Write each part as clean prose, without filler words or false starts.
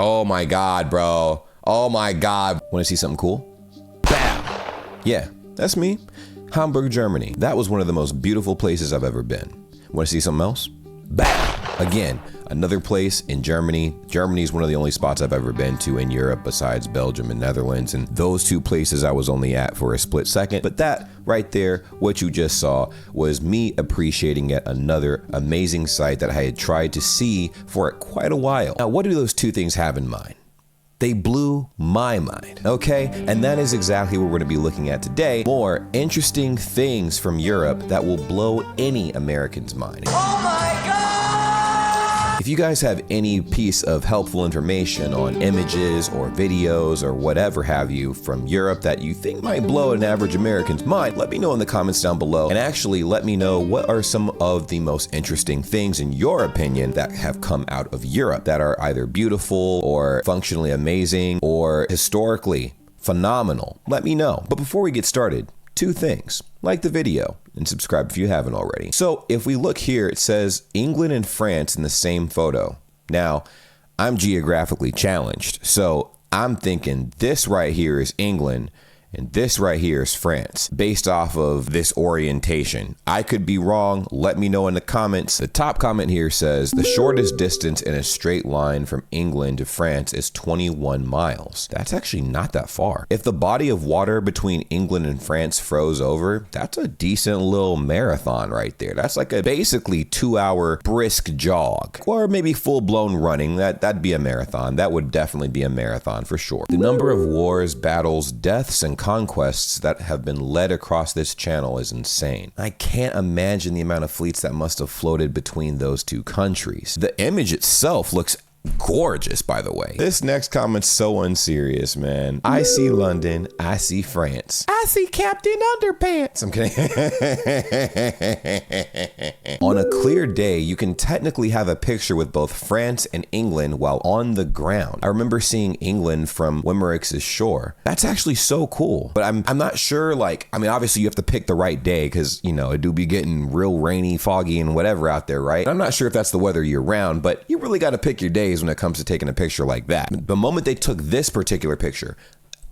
Oh my God, bro. Oh my God. Want to see something cool? Bam. Yeah, that's me. Hamburg, Germany. That was one of the most beautiful places I've ever been. Want to see something else? Bam. Again, another place in Germany. Germany is one of the only spots I've ever been to in Europe besides Belgium and Netherlands. And those two places I was only at for a split second. But that right there, what you just saw, was me appreciating yet another amazing site that I had tried to see for quite a while. Now, what do those two things have in mind? They blew my mind, okay? And that is exactly what we're gonna be looking at today. More interesting things from Europe that will blow any American's mind. Oh my God! If you guys have any piece of helpful information on images or videos or whatever have you from Europe that you think might blow an average American's mind, let me know in the comments down below. And actually let me know what are some of the most interesting things in your opinion that have come out of Europe that are either beautiful or functionally amazing or historically phenomenal. Let me know. But before we get started, two things. Like the video and subscribe if you haven't already. So if we look here, it says England and France in the same photo. Now, I'm geographically challenged, so I'm thinking this right here is England and this right here is France, based off of this orientation. I could be wrong. Let me know in the comments. The top comment here says the shortest distance in a straight line from England to France is 21 miles. That's actually not that far. If the body of water between England and France froze over, that's a decent little marathon right there. That's like a basically 2-hour brisk jog, or maybe full-blown running. That'd be a marathon. That would definitely be a marathon for sure. The number of wars, battles, deaths, and conquests that have been led across this channel is insane. I can't imagine the amount of fleets that must have floated between those two countries. The image itself looks gorgeous, by the way. This next comment's so unserious, man. I see London, I see France. I see Captain Underpants. I'm kidding. On a clear day, you can technically have a picture with both France and England while on the ground. I remember seeing England from Wimmerix's shore. That's actually so cool. But I'm not sure, like, I mean, obviously you have to pick the right day because, you know, it do be getting real rainy, foggy, and whatever out there, right? I'm not sure if that's the weather year round, but you really got to pick your days when it comes to taking a picture like that. The moment they took this particular picture,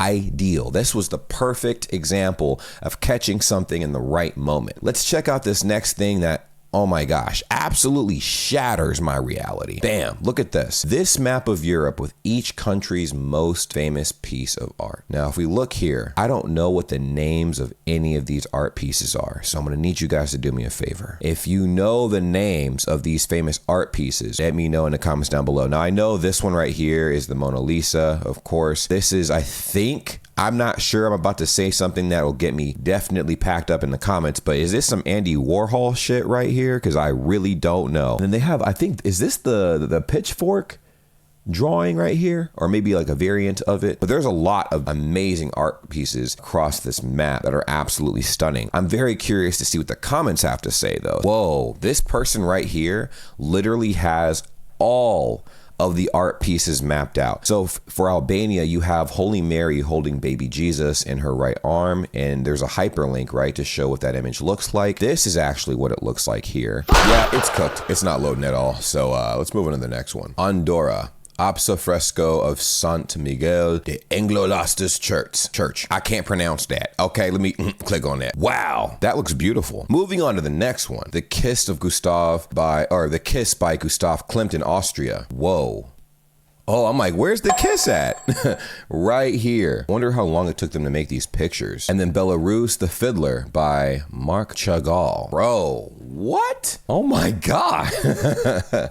ideal. This was the perfect example of catching something in the right moment. Let's check out this next thing that, oh my gosh, absolutely shatters my reality. Bam, look at this. This map of Europe with each country's most famous piece of art. Now, if we look here, I don't know what the names of any of these art pieces are, so I'm gonna need you guys to do me a favor. If you know the names of these famous art pieces, let me know in the comments down below. Now, I know this one right here is the Mona Lisa, of course. This is, I think, I'm not sure. I'm about to say something that will get me definitely packed up in the comments, but is this some Andy Warhol shit right here? Because I really don't know. And then they have, I think, is this the pitchfork drawing right here? Or maybe like a variant of it? But there's a lot of amazing art pieces across this map that are absolutely stunning. I'm very curious to see what the comments have to say though. Whoa, this person right here literally has all of the art pieces mapped out. So for Albania, you have Holy Mary holding baby Jesus in her right arm, and there's a hyperlink, right, to show what that image looks like. This is actually what it looks like here. Yeah, it's cooked. It's not loading at all. So let's move on to the next one. Andorra. Apsa fresco of Sant Miguel de Anglolastas Church. I can't pronounce that. Okay, let me click on that. Wow, that looks beautiful. Moving on to the next one. The Kiss by Gustav Klimt in Austria. Whoa. Oh, I'm like, where's the kiss at? Right here. Wonder how long it took them to make these pictures. And then Belarus, The Fiddler by Mark Chagall. Bro, what? Oh my God.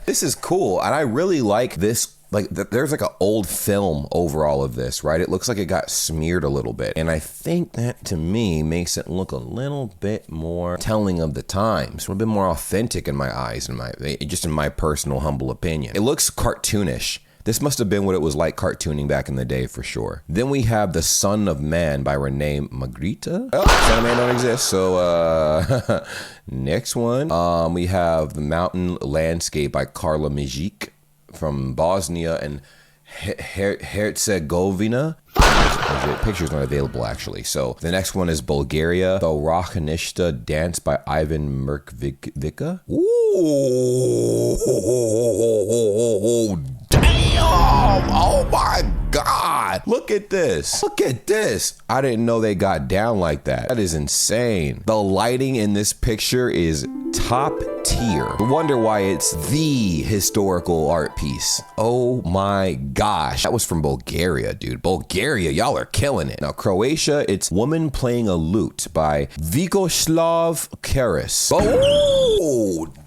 This is cool. And I really like this. Like there's like an old film over all of this, right? It looks like it got smeared a little bit. And I think that to me makes it look a little bit more telling of the times, a little bit more authentic in my eyes, just in my personal humble opinion. It looks cartoonish. This must have been what it was like cartooning back in the day for sure. Then we have The Son of Man by Rene Magritte. Oh, Son of Man don't exist. So next one, we have The Mountain Landscape by Carla Mijic from Bosnia and Herzegovina. Pictures not available actually. So the next one is Bulgaria, the Rachanishta Dance by Ivan Merkvica. Ooh, damn. Oh my God. Look at this. Look at this. I didn't know they got down like that. That is insane. The lighting in this picture is top tier. I wonder why it's the historical art piece. Oh my gosh. That was from Bulgaria, dude. Bulgaria, y'all are killing it. Now, Croatia, it's Woman Playing a Lute by Vikoslav Karis. Oh, damn.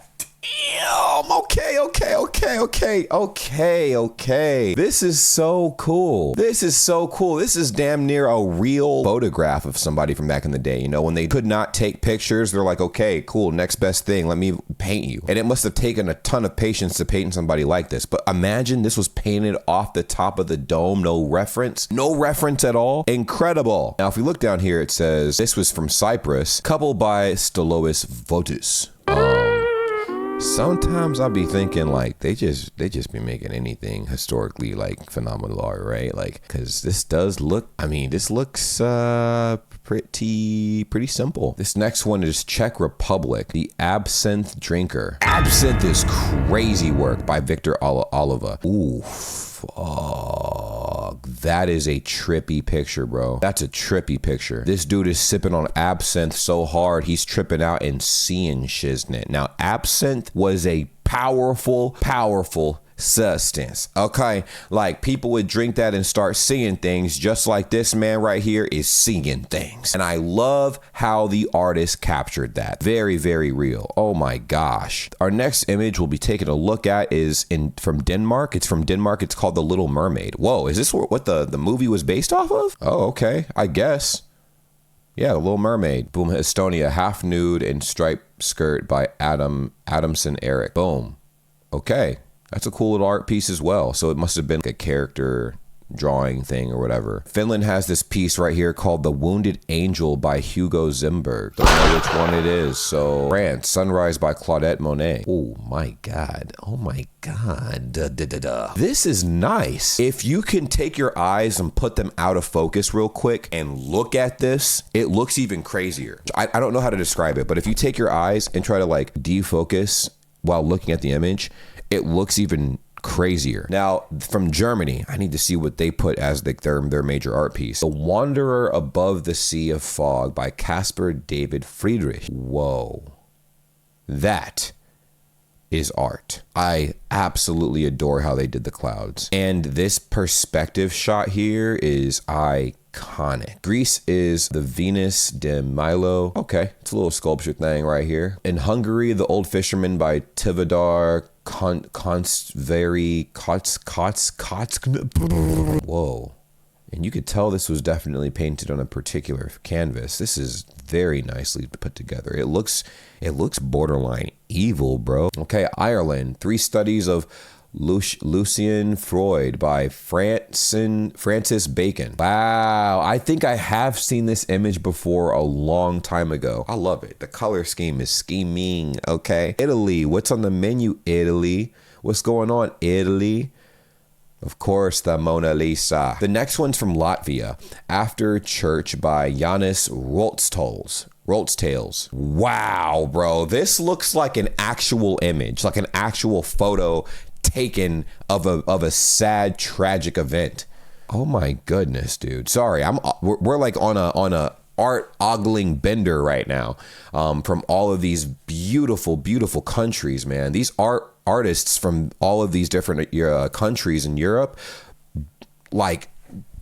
Okay. This is so cool. This is damn near a real photograph of somebody from back in the day. You know, when they could not take pictures, they're like, okay, cool, next best thing, let me paint you. And it must have taken a ton of patience to paint somebody like this. But imagine this was painted off the top of the dome, no reference at all. Incredible. Now, if we look down here, it says this was from Cyprus, couple by Stolois Votus. Sometimes I'll be thinking like they just be making anything historically like phenomenal art, right? Like, cause this does look, I mean, this looks pretty simple. This next one is Czech Republic, The Absinthe Drinker. Absinthe is crazy work by Victor Oliva. Ooh, fuck. That is a trippy picture, bro. That's a trippy picture. This dude is sipping on absinthe so hard, he's tripping out and seeing shiznit. Now, absinthe was a powerful substance, okay? Like, people would drink that and start seeing things, just like this man right here is seeing things. And I love how the artist captured that. Very, very real. Oh my gosh. Our next image we'll be taking a look at is from Denmark. It's from Denmark. It's called The Little Mermaid. Whoa, is this what the movie was based off of? Oh, okay, I guess. Yeah, The Little Mermaid. Boom, Estonia, half nude and striped skirt by Adamson Eric. Boom. Okay. That's a cool little art piece as well. So it must have been like a character drawing thing or whatever. Finland has this piece right here called The Wounded Angel by Hugo Zimberg. Don't know which one it is. So France, Sunrise by Claudette Monet. Oh my God. This is nice. If you can take your eyes and put them out of focus real quick and look at this, it looks even crazier. I don't know how to describe it, but if you take your eyes and try to like defocus while looking at the image, it looks even crazier. Now, from Germany, I need to see what they put as their major art piece. The Wanderer Above the Sea of Fog by Caspar David Friedrich. Whoa. That is art. I absolutely adore how they did the clouds. And this perspective shot here is iconic. Greece is the Venus de Milo. Okay, it's a little sculpture thing right here. In Hungary, The Old Fisherman by Tivadar Whoa. And you could tell this was definitely painted on a particular canvas. This is very nicely put together. It looks borderline evil, bro. Okay, Ireland, 3 Studies of Lucian Freud by Francis Bacon. Wow, I think I have seen this image before a long time ago. I love it. The color scheme is scheming, okay? Italy, what's on the menu, Italy? What's going on, Italy? Of course, the Mona Lisa. The next one's from Latvia, After Church by Janis Roltstales. Wow, bro, this looks like an actual image, like an actual photo taken of a sad, tragic event. Oh my goodness, dude. Sorry, we're like on a art ogling bender right now, from all of these beautiful countries, man. These artists from all of these different countries in Europe, like,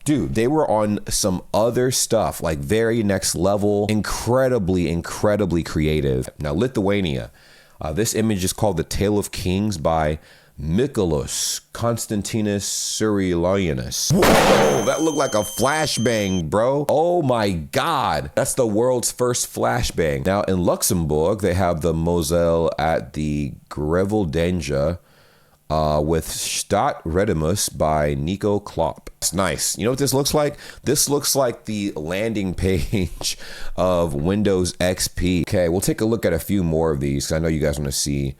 dude, they were on some other stuff, like very next level, incredibly creative. Now, Lithuania, this image is called The Tale of Kings by Michaelos Konstantinos Suriloyanus. Whoa, that looked like a flashbang, bro. Oh my God. That's the world's first flashbang. Now in Luxembourg, they have the Moselle at the Greveldenge with Stadt Redimus by Nico Klopp. It's nice. You know what this looks like? This looks like the landing page of Windows XP. Okay, we'll take a look at a few more of these, 'cause I know you guys want to see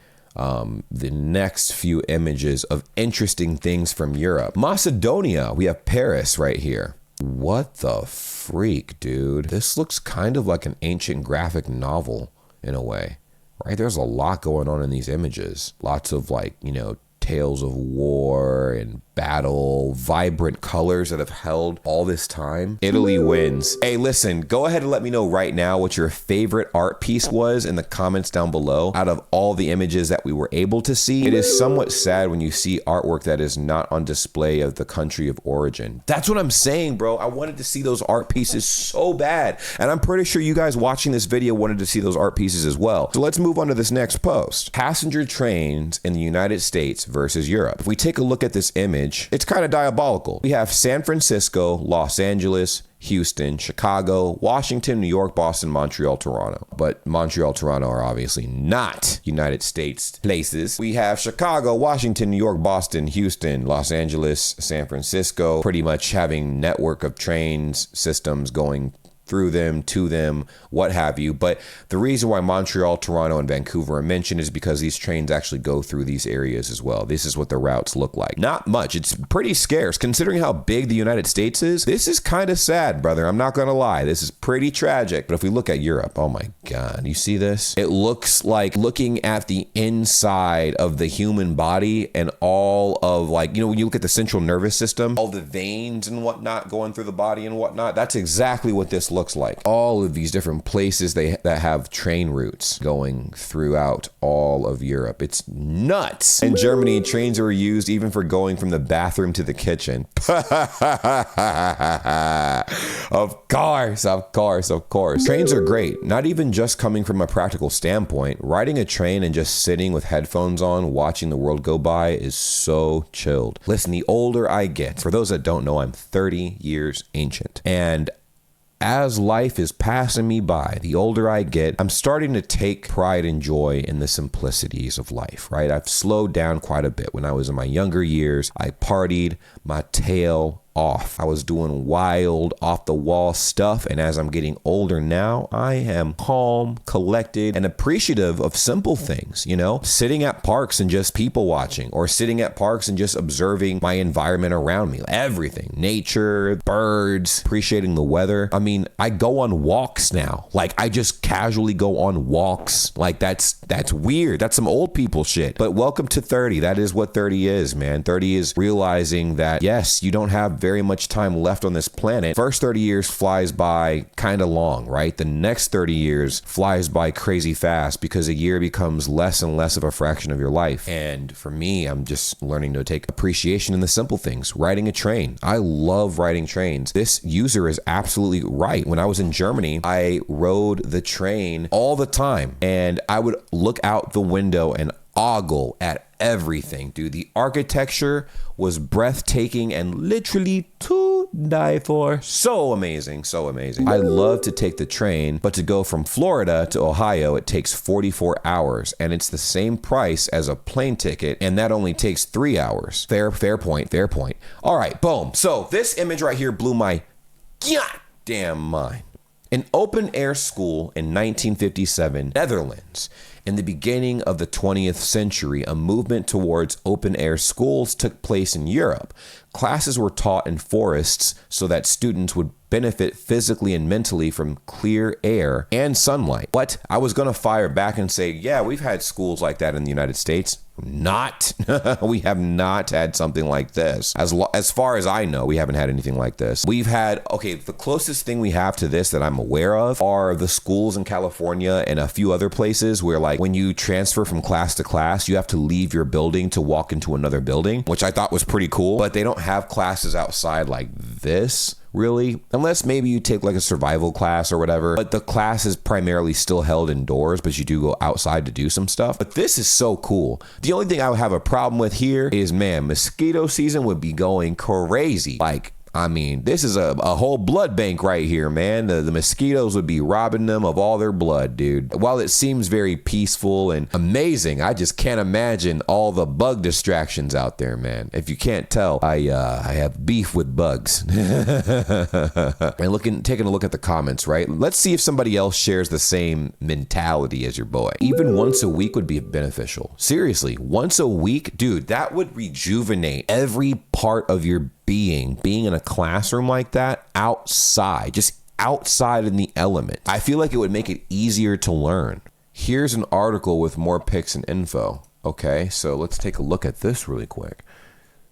the next few images of interesting things from Europe. Macedonia, we have Paris right here. What the freak, dude? This looks kind of like an ancient graphic novel in a way, right? There's a lot going on in these images. Lots of, like, you know, tales of war and battle, vibrant colors that have held all this time. Italy wins. Hey, listen, go ahead and let me know right now what your favorite art piece was in the comments down below. Out of all the images that we were able to see, it is somewhat sad when you see artwork that is not on display of the country of origin. That's what I'm saying, bro. I wanted to see those art pieces so bad. And I'm pretty sure you guys watching this video wanted to see those art pieces as well. So let's move on to this next post. Passenger trains in the United States versus Europe. If we take a look at this image, it's kind of diabolical. We have San Francisco, Los Angeles, Houston, Chicago, Washington, New York, Boston, Montreal, Toronto. But Montreal, Toronto are obviously not United States places. We have Chicago, Washington, New York, Boston, Houston, Los Angeles, San Francisco, pretty much having network of trains, systems going through them, to them, what have you. But the reason why Montreal, Toronto, and Vancouver are mentioned is because these trains actually go through these areas as well. This is what the routes look like. Not much. It's pretty scarce. Considering how big the United States is, this is kind of sad, brother. I'm not going to lie. This is pretty tragic. But if we look at Europe, oh my God, you see this? It looks like looking at the inside of the human body and all of, like, you know, when you look at the central nervous system, all the veins and whatnot going through the body and whatnot, that's exactly what this looks like. All of these different places that have train routes going throughout all of Europe. It's nuts. In Germany, trains are used even for going from the bathroom to the kitchen. Of course, of course, of course. Trains are great. Not even just coming from a practical standpoint. Riding a train and just sitting with headphones on, watching the world go by is so chilled. Listen, the older I get, for those that don't know, I'm 30 years ancient. And as life is passing me by, the older I get, I'm starting to take pride and joy in the simplicities of life, right? I've slowed down quite a bit. When I was in my younger years, I partied my tail off. I was doing wild, off the wall stuff. And as I'm getting older now, I am calm, collected, and appreciative of simple things, you know, sitting at parks and just people watching, or sitting at parks and just observing my environment around me, everything, nature, birds, appreciating the weather. I mean, I go on walks now. Like, I just casually go on walks. Like, that's weird. That's some old people shit. But welcome to 30. That is what 30 is, man. 30 is realizing that, yes, you don't have very much time left on this planet. First 30 years flies by kind of long, right? The next 30 years flies by crazy fast because a year becomes less and less of a fraction of your life. And for me, I'm just learning to take appreciation in the simple things. Riding a train. I love riding trains. This user is absolutely right. When I was in Germany, I rode the train all the time, and I would look out the window and ogle at everything, dude. The architecture was breathtaking and literally to die for. So amazing, so amazing. I love to take the train, but to go from Florida to Ohio, it takes 44 hours, and it's the same price as a plane ticket, and that only takes 3 hours. Fair point, fair point. All right, boom. So this image right here blew my goddamn mind. An open air school in 1957, Netherlands. In the beginning of the 20th century, a movement towards open-air schools took place in Europe. Classes were taught in forests so that students would benefit physically and mentally from clear air and sunlight. What? I was going to fire back and say, yeah, we've had schools like that in the United States. Not. We have not had something like this. As far as I know, we haven't had anything like this. We've had, okay, the closest thing we have to this that I'm aware of are the schools in California and a few other places where, like, when you transfer from class to class, you have to leave your building to walk into another building, which I thought was pretty cool. But they don't have classes outside like this, really, unless maybe you take like a survival class or whatever. But the class is primarily still held indoors, but you do go outside to do some stuff. But this is so cool. The only thing I would have a problem with here is, man, mosquito season would be going crazy. Like, I mean, this is a whole blood bank right here, man. The mosquitoes would be robbing them of all their blood, dude. While it seems very peaceful and amazing, I just can't imagine all the bug distractions out there, man. If you can't tell, I have beef with bugs. And taking a look at the comments, right? Let's see if somebody else shares the same mentality as your boy. Even once a week would be beneficial. Seriously, once a week, dude, that would rejuvenate every part of your being in a classroom like that, outside, just outside in the element. I feel like it would make it easier to learn. Here's an article with more pics and info. Okay, so let's take a look at this really quick.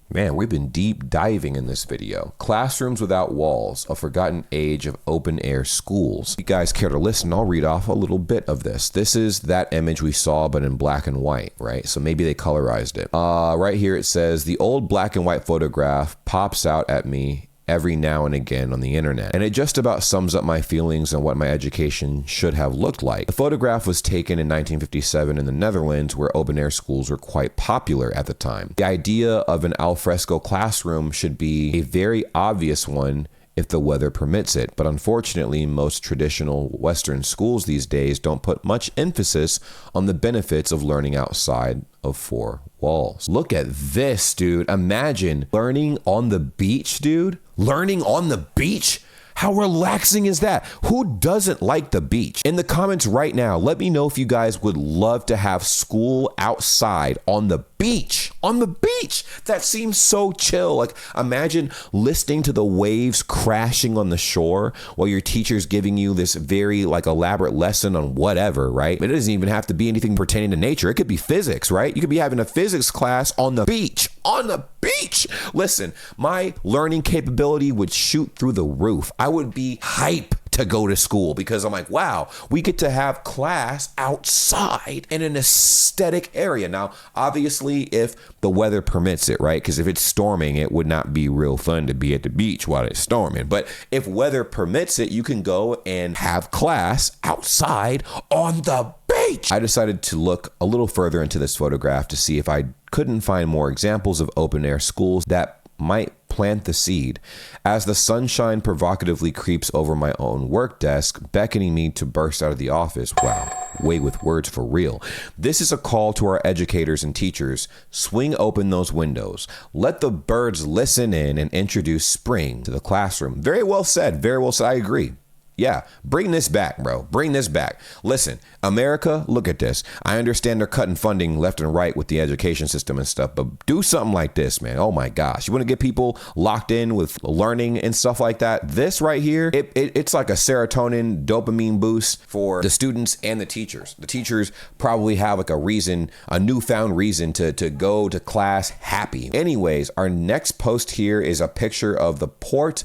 Man, we've been deep diving in this video. Classrooms without walls, a forgotten age of open air schools. If you guys care to listen, I'll read off a little bit of this. This is that image we saw, but in black and white, right? So maybe they colorized it. Right here it says, the old black and white photograph pops out at me every now and again on the internet. And it just about sums up my feelings on what my education should have looked like. The photograph was taken in 1957 in the Netherlands, where open air schools were quite popular at the time. The idea of an alfresco classroom should be a very obvious one if the weather permits it. But unfortunately, most traditional Western schools these days don't put much emphasis on the benefits of learning outside of four walls. Look at this, dude. Imagine learning on the beach, dude. Learning on the beach? How relaxing is that? Who doesn't like the beach? In the comments right now, let me know if you guys would love to have school outside on the beach. On the beach. That seems so chill. Like, imagine listening to the waves crashing on the shore while your teacher's giving you this very like elaborate lesson on whatever, right? It doesn't even have to be anything pertaining to nature. It could be physics, right? You could be having a physics class on the beach. On the beach. Listen, my learning capability would shoot through the roof. I would be hype to go to school because I'm like, wow, we get to have class outside in an aesthetic area. Now, obviously, if the weather permits it, right? Because if it's storming, it would not be real fun to be at the beach while it's storming. But if weather permits it, you can go and have class outside on the beach. I decided to look a little further into this photograph to see if I couldn't find more examples of open air schools that might plant the seed. As the sunshine provocatively creeps over my own work desk, beckoning me to burst out of the office. Wow, way with words for real. This is a call to our educators and teachers. Swing open those windows. Let the birds listen in and introduce spring to the classroom. Very well said. Very well said. I agree. Yeah, bring this back, bro. Bring this back. Listen, America, look at this. I understand they're cutting funding left and right with the education system and stuff, but do something like this, man. Oh my gosh. You want to get people locked in with learning and stuff like that? This right here, it's like a serotonin, dopamine boost for the students and the teachers. The teachers probably have like a reason, a newfound reason to go to class happy. Anyways, our next post here is a picture of the port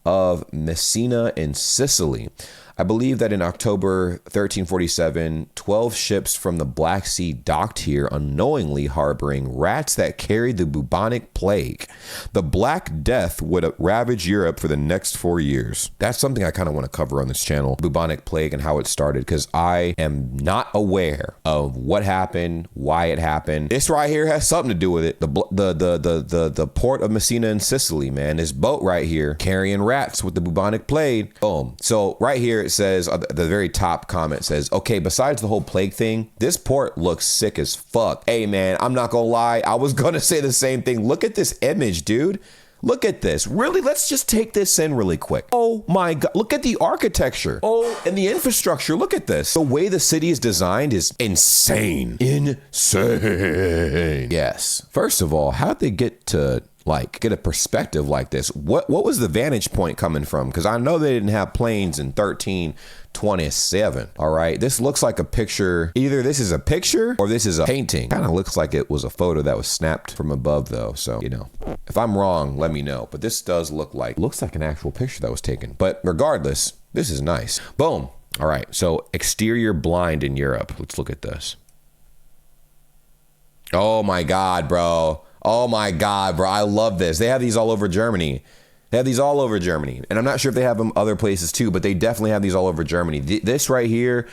of Messina in Sicily. I believe that in October 1347, 12 ships from the Black Sea docked here unknowingly harboring rats that carried the bubonic plague. The Black Death would ravage Europe for the next 4 years. That's something I kind of want to cover on this channel, bubonic plague and how it started, because I am not aware of what happened, why it happened. This right here has something to do with it. The port of Messina in Sicily, man. This boat right here carrying rats with the bubonic plague. Boom. So right here, it says, the very top comment says, okay, besides the whole plague thing, this port looks sick as fuck. Hey man, I'm not gonna lie, I was gonna say the same thing. Look at this image, dude. Look at this. Really, let's just take this in really quick. Oh my God, look at the architecture. Oh, and the infrastructure, look at this. The way the city is designed is insane. Insane. Yes. First of all, how'd they get to get a perspective like this? What was the vantage point coming from? Because I know they didn't have planes in 1327. All right, this looks like a picture. Either this is a picture or this is a painting. Kind of looks like it was a photo that was snapped from above though. So, you know, if I'm wrong, let me know. But this does looks like an actual picture that was taken. But regardless, this is nice. Boom. All right, so exterior blind in Europe. Let's look at this. Oh my God, bro. Oh my God, bro. I love this. They have these all over Germany. They have these all over Germany. And I'm not sure if they have them other places too, but they definitely have these all over Germany. This right here.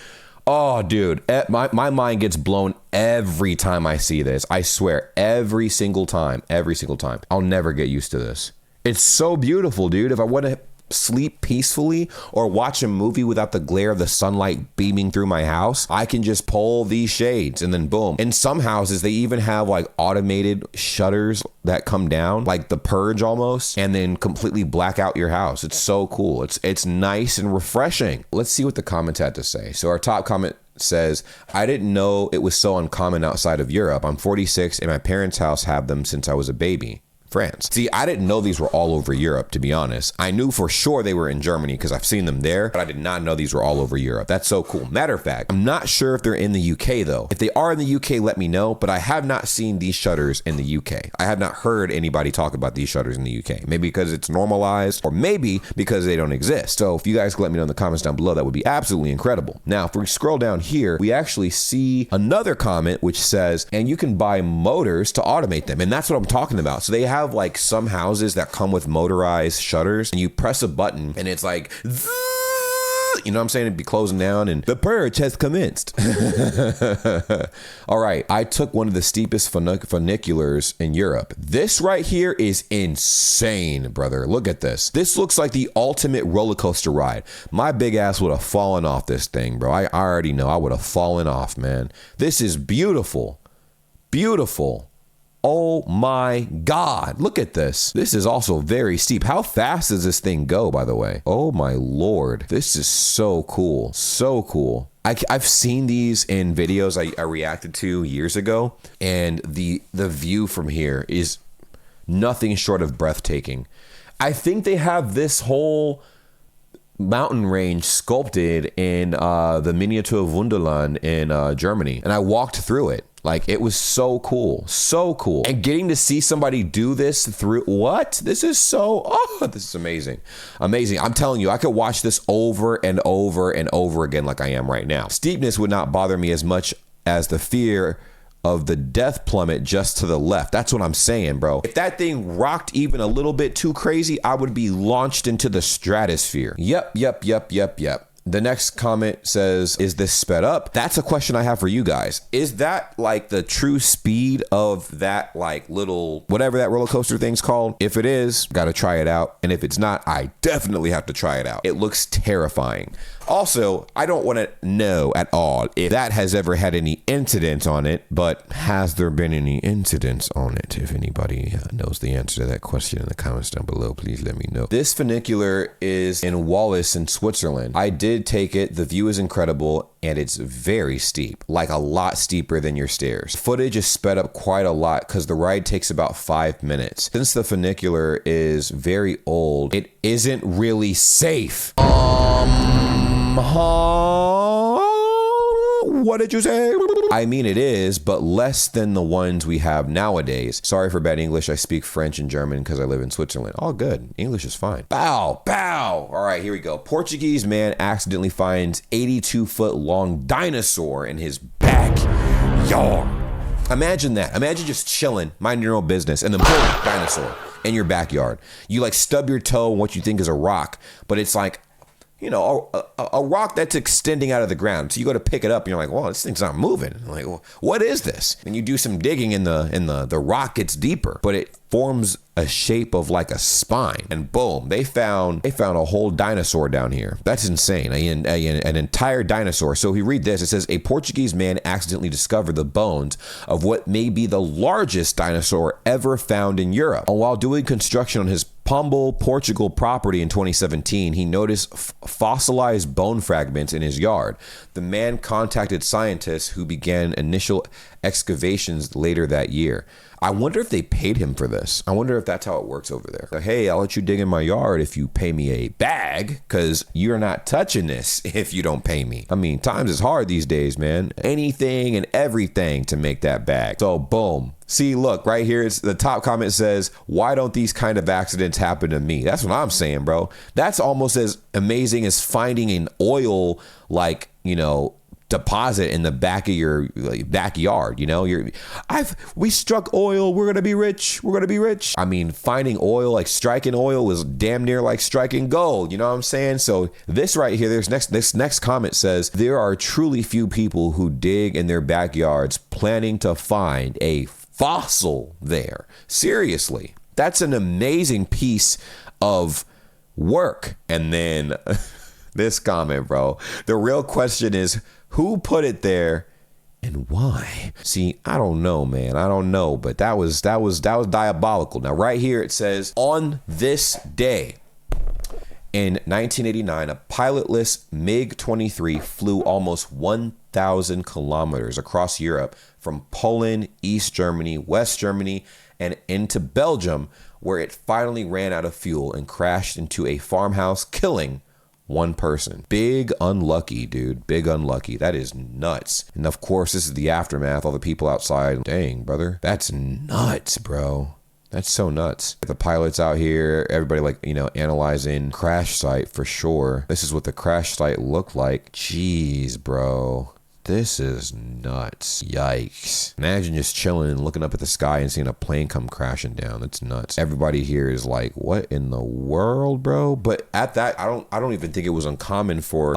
Oh, dude, my mind gets blown every time I see this. I swear, every single time. I'll never get used to this. It's so beautiful, dude. If I want to sleep peacefully or watch a movie without the glare of the sunlight beaming through my house, I can just pull these shades and then boom. In some houses, they even have like automated shutters that come down, like the purge almost, and then completely black out your house. It's so cool. It's nice and refreshing. Let's see what the comments had to say. So our top comment says, I didn't know it was so uncommon outside of Europe. I'm 46 and my parents' house have them since I was a baby. France. See, I didn't know these were all over Europe, to be honest. I knew for sure they were in Germany because I've seen them there, but I did not know these were all over Europe. That's so cool. Matter of fact, I'm not sure if they're in the UK though. If they are in the UK, let me know, but I have not seen these shutters in the UK. I have not heard anybody talk about these shutters in the UK. Maybe because it's normalized or maybe because they don't exist. So if you guys could let me know in the comments down below, that would be absolutely incredible. Now, if we scroll down here, we actually see another comment which says, and you can buy motors to automate them. And that's what I'm talking about. So they have like some houses that come with motorized shutters and you press a button and it's like, you know what I'm saying? It'd be closing down and the purge has commenced. All right. I took one of the steepest funiculars in Europe. This right here is insane, brother. Look at this. This looks like the ultimate roller coaster ride. My big ass would have fallen off this thing, bro. I already know I would have fallen off, man. This is beautiful. Beautiful. Oh my God, look at this. This is also very steep. How fast does this thing go, by the way? Oh my Lord. This is so cool. So cool. I've seen these in videos I reacted to years ago, and the view from here is nothing short of breathtaking. I think they have this whole mountain range sculpted in the Miniatur Wunderland in Germany, and I walked through it. Like, it was so cool, so cool. And getting to see somebody do this through, what? This is so, oh, this is amazing. Amazing. I'm telling you, I could watch this over and over and over again like I am right now. Steepness would not bother me as much as the fear of the death plummet just to the left. That's what I'm saying, bro. If that thing rocked even a little bit too crazy, I would be launched into the stratosphere. Yep. The next comment says, is this sped up? That's a question I have for you guys. Is that like the true speed of that like little, whatever that roller coaster thing's called? If it is, gotta try it out. And if it's not, I definitely have to try it out. It looks terrifying. Also, I don't want to know at all if that has ever had any incidents on it, but has there been any incidents on it? If anybody knows the answer to that question in the comments down below, please let me know. This funicular is in Wallace in Switzerland. I did take it. The view is incredible and it's very steep, like a lot steeper than your stairs. Footage is sped up quite a lot because the ride takes about 5 minutes. Since the funicular is very old, it isn't really safe. What did you say? I mean, it is, but less than the ones we have nowadays. Sorry for bad English. I speak French and German because I live in Switzerland. All good. English is fine. Bow, bow. All right, here we go. Portuguese man accidentally finds 82-foot long dinosaur in his backyard. Imagine that. Imagine just chilling, minding your own business, and then boom, dinosaur in your backyard. You like stub your toe on what you think is a rock, but it's like, you know, a rock that's extending out of the ground. So you go to pick it up and you're like, well, this thing's not moving. I'm like, well, what is this? And you do some digging and the rock gets deeper, but it forms a shape of like a spine. And boom, they found a whole dinosaur down here. That's insane. An entire dinosaur. So if you read this, it says a Portuguese man accidentally discovered the bones of what may be the largest dinosaur ever found in Europe. And while doing construction on his Pombal, Portugal property in 2017, he noticed fossilized bone fragments in his yard. The man contacted scientists who began initial excavations later that year. I wonder if they paid him for this. I wonder if that's how it works over there. Like, hey, I'll let you dig in my yard if you pay me a bag, because you're not touching this if you don't pay me. I mean, times is hard these days, man. Anything and everything to make that bag. So boom. See, look, right here, it's the top comment says, why don't these kind of accidents happen to me? That's what I'm saying, bro. That's almost as amazing as finding an oil, like, you know, deposit in the back of your backyard. You know, we struck oil, we're gonna be rich, I mean, finding oil, like striking oil, was damn near like striking gold. You know what I'm saying? So this right here, this next comment says, there are truly few people who dig in their backyards planning to find a fossil there. Seriously, that's an amazing piece of work. And then this comment, bro, the real question is, who put it there and why? See, I don't know, man. I don't know, but that was diabolical. Now, right here it says, on this day in 1989, a pilotless MiG-23 flew almost 1,000 kilometers across Europe from Poland, East Germany, West Germany, and into Belgium, where it finally ran out of fuel and crashed into a farmhouse, killing one person. Big unlucky, dude. Big unlucky. That is nuts. And of course, this is the aftermath. All the people outside. Dang, brother. That's nuts, bro. That's so nuts. The pilots out here, everybody like, analyzing crash site for sure. This is what the crash site looked like. Jeez, bro. This is nuts. Yikes. Imagine just chilling and looking up at the sky and seeing a plane come crashing down. That's nuts. Everybody here is like, what in the world, bro? But at that, I don't even think it was uncommon for,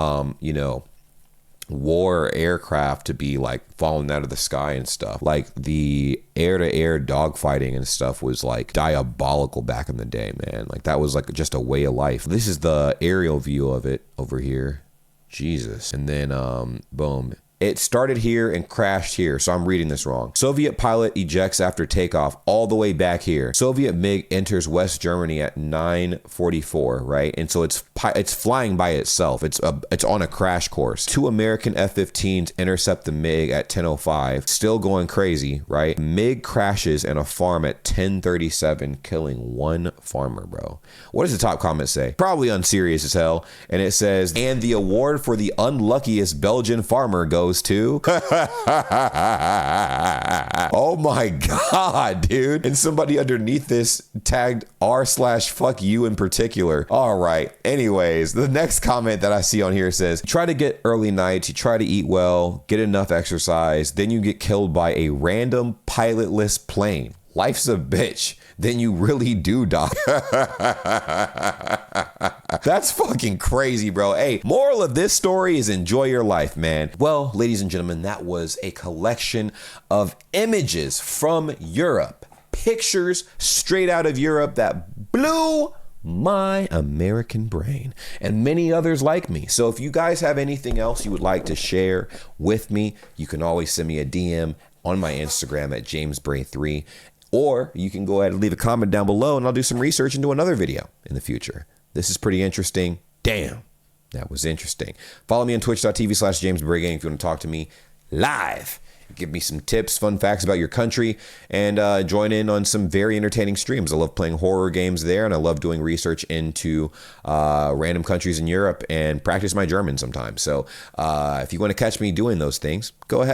war aircraft to be like falling out of the sky and stuff. Like the air-to-air dogfighting and stuff was like diabolical back in the day, man. Like that was like just a way of life. This is the aerial view of it over here. Jesus. And then boom. It started here and crashed here, so I'm reading this wrong. Soviet pilot ejects after takeoff all the way back here. Soviet MiG enters West Germany at 9:44, right? And so it's flying by itself. It's on a crash course. 2 American F-15s intercept the MiG at 10:05, still going crazy, right? MiG crashes in a farm at 10:37, killing one farmer, bro. What does the top comment say? Probably unserious as hell. And it says, and the award for the unluckiest Belgian farmer goes to oh my god, dude. And somebody underneath this tagged r/fuck you in particular. All right, anyways, the next comment that I see on here says, try to get early nights, you try to eat well, get enough exercise, then you get killed by a random pilotless plane. Life's a bitch. Then you really do die. That's fucking crazy, bro. Hey, moral of this story is enjoy your life, man. Well, ladies and gentlemen, that was a collection of images from Europe. Pictures straight out of Europe that blew my American brain and many others like me. So if you guys have anything else you would like to share with me, you can always send me a DM on my Instagram at JamesBray3. Or you can go ahead and leave a comment down below and I'll do some research into another video in the future. This is pretty interesting. Damn, that was interesting. Follow me on twitch.tv/JamesBray if you want to talk to me live. Give me some tips, fun facts about your country, and join in on some very entertaining streams. I love playing horror games there, and I love doing research into random countries in Europe and practice my German sometimes. So if you want to catch me doing those things, go ahead.